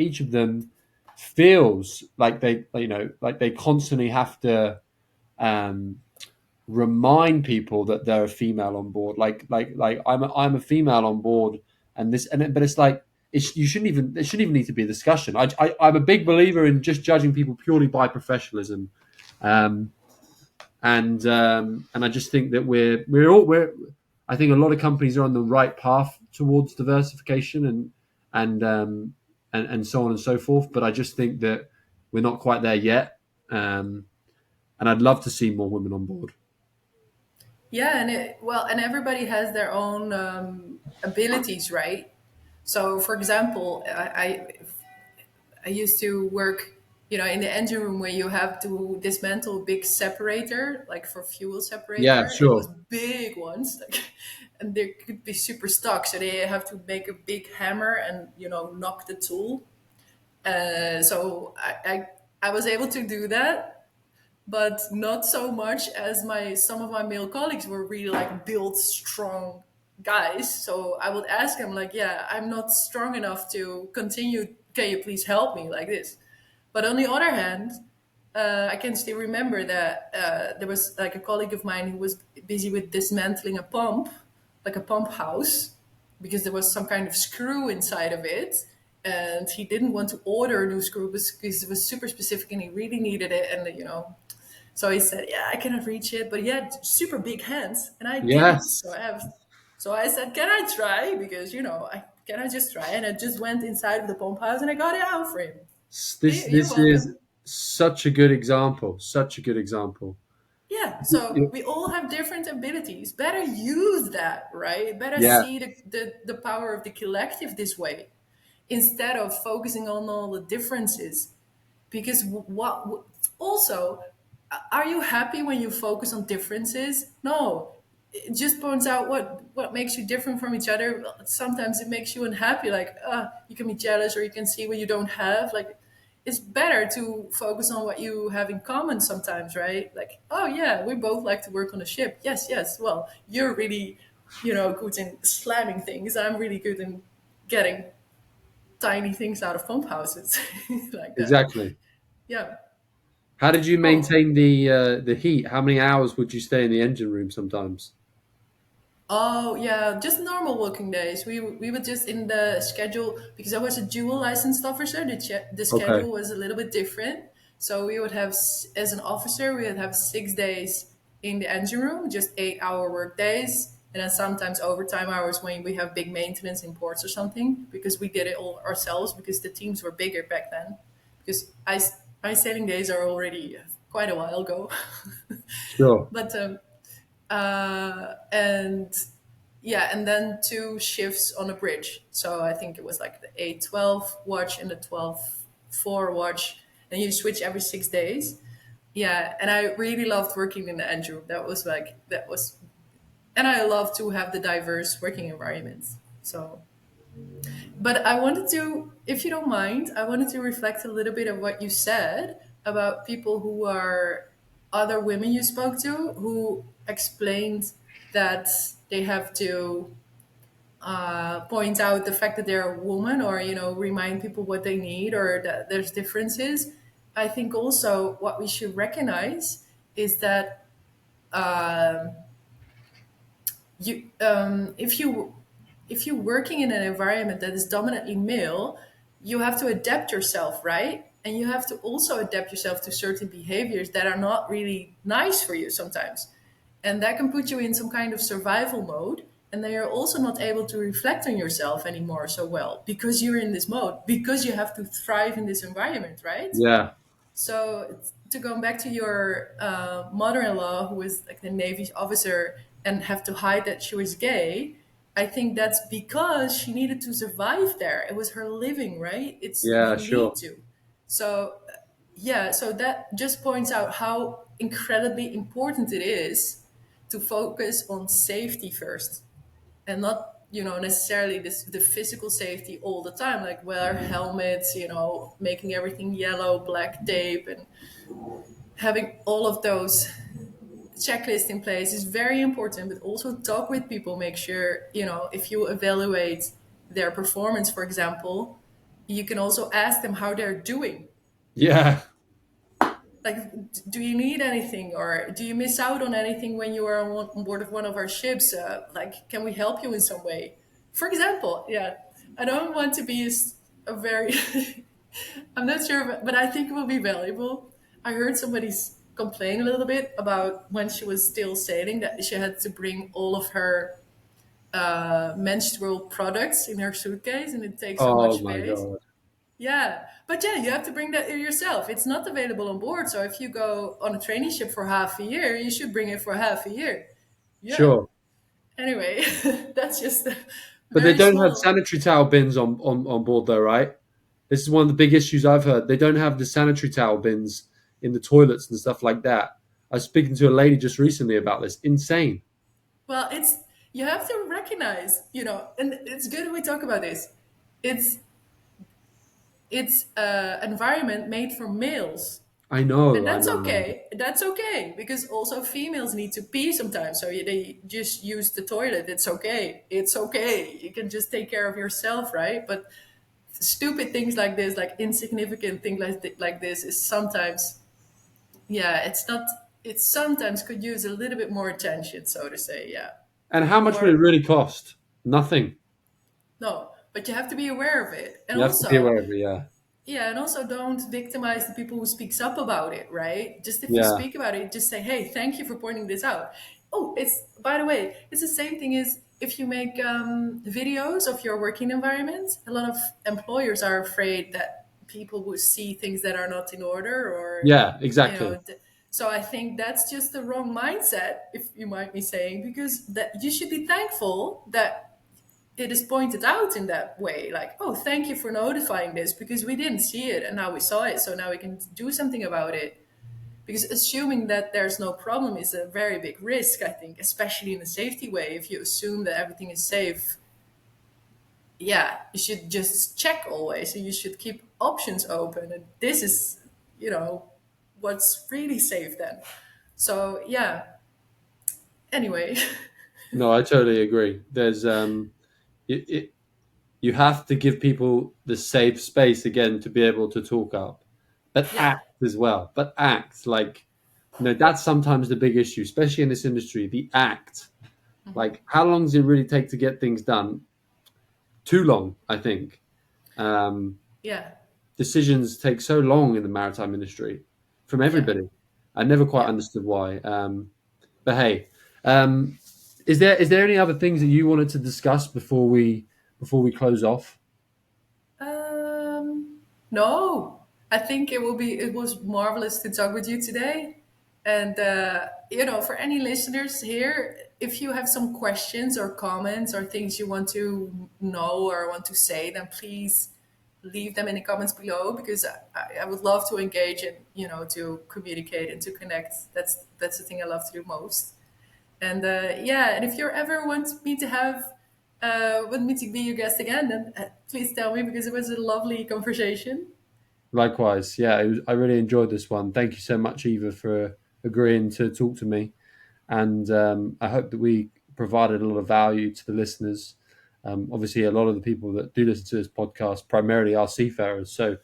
feels like they constantly have to um, remind people that they're a female on board. Like I'm a female on board, but it's like you shouldn't even there shouldn't even need to be a discussion. I'm a big believer in just judging people purely by professionalism, um, and I just think that we're I think a lot of companies are on the right path towards diversification and um, and so on and so forth. But I just think that we're not quite there yet, and I'd love to see more women on board. Yeah, and everybody has their own abilities, right? So, for example, I used to work, you know, in the engine room where you have to dismantle a big separator, like for fuel Yeah, separator. It was sure. big ones, like, and they could be super stuck, so they have to make a big hammer and knock the tool. So I was able to do that, but not so much as my some of my male colleagues were really like built strong guys. So I would ask them like, yeah, I'm not strong enough to continue, can you please help me like this? But on the other hand, I can still remember that there was like a colleague of mine who was busy with dismantling a pump, like a pump house, because there was some kind of screw inside of it. And he didn't want to order a new screw because it was super specific and he really needed it. And, so he said, "Yeah, I cannot reach it," but he had super big hands, and I didn't. Yes. So I said, "Can I try?" Because can I just try? And I just went inside of the pump house and I got it out for him. You're This is welcome. such a good example. Such a good example. Yeah. So we all have different abilities. Better use that, right? Better Yeah, see the power of the collective this way instead of focusing on all the differences. Because what also, are you happy when you focus on differences? No, it just points out what makes you different from each other. Sometimes it makes you unhappy, like you can be jealous or you can see what you don't have. Like it's better to focus on what you have in common sometimes, right? Like, oh yeah, we both like to work on a ship. Yes, yes. Well, you're really good in slamming things. I'm really good in getting tiny things out of pump houses like that. exactly. Yeah. How did you Oh, maintain the heat? How many hours would you stay in the engine room sometimes? Oh yeah, just normal working days. We were just in the schedule because I was a dual licensed officer. The Okay. schedule was a little bit different. So we would have, as an officer, we would have 6 days in the engine room, just 8 hour work days, and then sometimes overtime hours when we have big maintenance in ports or something. Because we did it all ourselves because the teams were bigger back then. Because ice sailing days are already quite a while ago, Sure. but and yeah, and then 2 shifts on a bridge. So I think it was like the 8-12 watch and the 12-4 watch, and you switch every 6 days. Yeah, and I really loved working in the engine room. That was, and I love to have the diverse working environments. So, but I wanted to, if you don't mind, I wanted to reflect a little bit of what you said about people who are other women you spoke to who explained that they have to point out the fact that they're a woman, or remind people what they need, or that there's differences. I think also what we should recognize is that you if you're working in an environment that is dominantly male, you have to adapt yourself, right? And you have to also adapt yourself to certain behaviors that are not really nice for you sometimes, and that can put you in some kind of survival mode, and then you're also not able to reflect on yourself anymore so well because you're in this mode, because you have to thrive in this environment, right? Yeah. So to go back to your mother-in-law, who was like the Navy officer and have to hide that she was gay, I think that's because she needed to survive there. It was her living, right? It's Yeah. you need Sure. to. So yeah, so that just points out how incredibly important it is to focus on safety first, and not necessarily the physical safety all the time, like wear helmets, making everything yellow, black tape, and having all of those checklists in place is very important. But also talk with people, make sure, if you evaluate their performance, for example, you can also ask them how they're doing. Yeah. Like, do you need anything, or do you miss out on anything when you are on board of one of our ships? Like, can we help you in some way, for example? Yeah, I don't want to be a very I'm not sure, but I think it will be valuable. I heard somebody complain a little bit about when she was still sailing that she had to bring all of her menstrual products in her suitcase, and it takes so much Oh my space. God. Yeah, but yeah, you have to bring that yourself. It's not available on board. So if you go on a training ship for half a year, you should bring it for half a year. Yeah. Sure. Anyway, that's just a But they very don't have small. sanitary towel bins on board, though, right? This is one of the big issues I've heard. They don't have the sanitary towel bins in the toilets and stuff like that. I was speaking to a lady just recently about this. Insane. Well, it's you have to recognize, and it's good we talk about this. It's it's environment made for males. I And know, I that's know, I know. okay. That's okay because also females need to pee sometimes. So they just use the toilet. It's okay. It's okay. You can just take care of yourself, right? But stupid things like this, like insignificant things like this, is sometimes, yeah, it's not. It sometimes could use a little bit more attention, so to say. Yeah. And how much would it Or really cost? Nothing. no, but you have to be aware of it, and You have to be also aware of it, yeah. yeah, and also don't victimize the people who speaks up about it, right? Just if you Yeah. speak about it, just say, "Hey, thank you for pointing this out." Oh, it's by the way, it's the same thing as if you make videos of your working environment. A lot of employers are afraid that people will see things that are not in order, or Yeah, you know. exactly. So I think that's just the wrong mindset, if you might be saying, because that you should be thankful that it is pointed out in that way, like, oh, thank you for notifying this because we didn't see it and now we saw it, so now we can do something about it. Because assuming that there's no problem is a very big risk, I think, especially in a safety way. If you assume that everything is safe, yeah, you should just check always, and you should keep options open, and this is, what's really safe then. So yeah, anyway. No, I totally agree. There's it, you have to give people the safe space again to be able to talk up, but Yeah. act as well. But act like, that's sometimes the big issue, especially in this industry. The act. Like, how long does it really take to get things done? Too long, I think. Um, Yeah. Decisions take so long in the maritime industry from Yeah. everybody. I never quite Yeah. understood why. But hey, um, is there any other things that you wanted to discuss before we close off? No, I think it was marvelous to talk with you today. And, for any listeners here, if you have some questions or comments or things you want to know or want to say, then please leave them in the comments below, because I would love to engage and, to communicate and to connect. That's the thing I love to do most. And yeah, and if you ever want me to be your guest again, then please tell me, because it was a lovely conversation. Likewise, yeah, I really enjoyed this one. Thank you so much, Eva, for agreeing to talk to me. And I hope that we provided a lot of value to the listeners. Obviously, a lot of the people that do listen to this podcast primarily are seafarers, so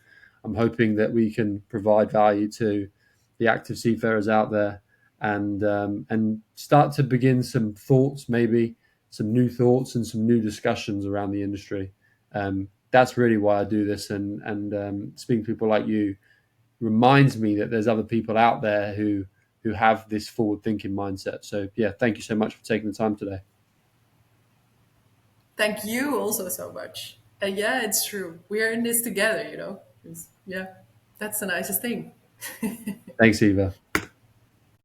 I'm hoping that we can provide value to the active seafarers out there, and start to begin some thoughts, maybe some new thoughts and some new discussions around the industry. That's really why I do this, and speaking to people like you reminds me that there's other people out there who have this forward thinking mindset. So yeah, thank you so much for taking the time today. Thank you also so much. And yeah, it's true. We are in this together, Yeah, that's the nicest thing. Thanks, Eva.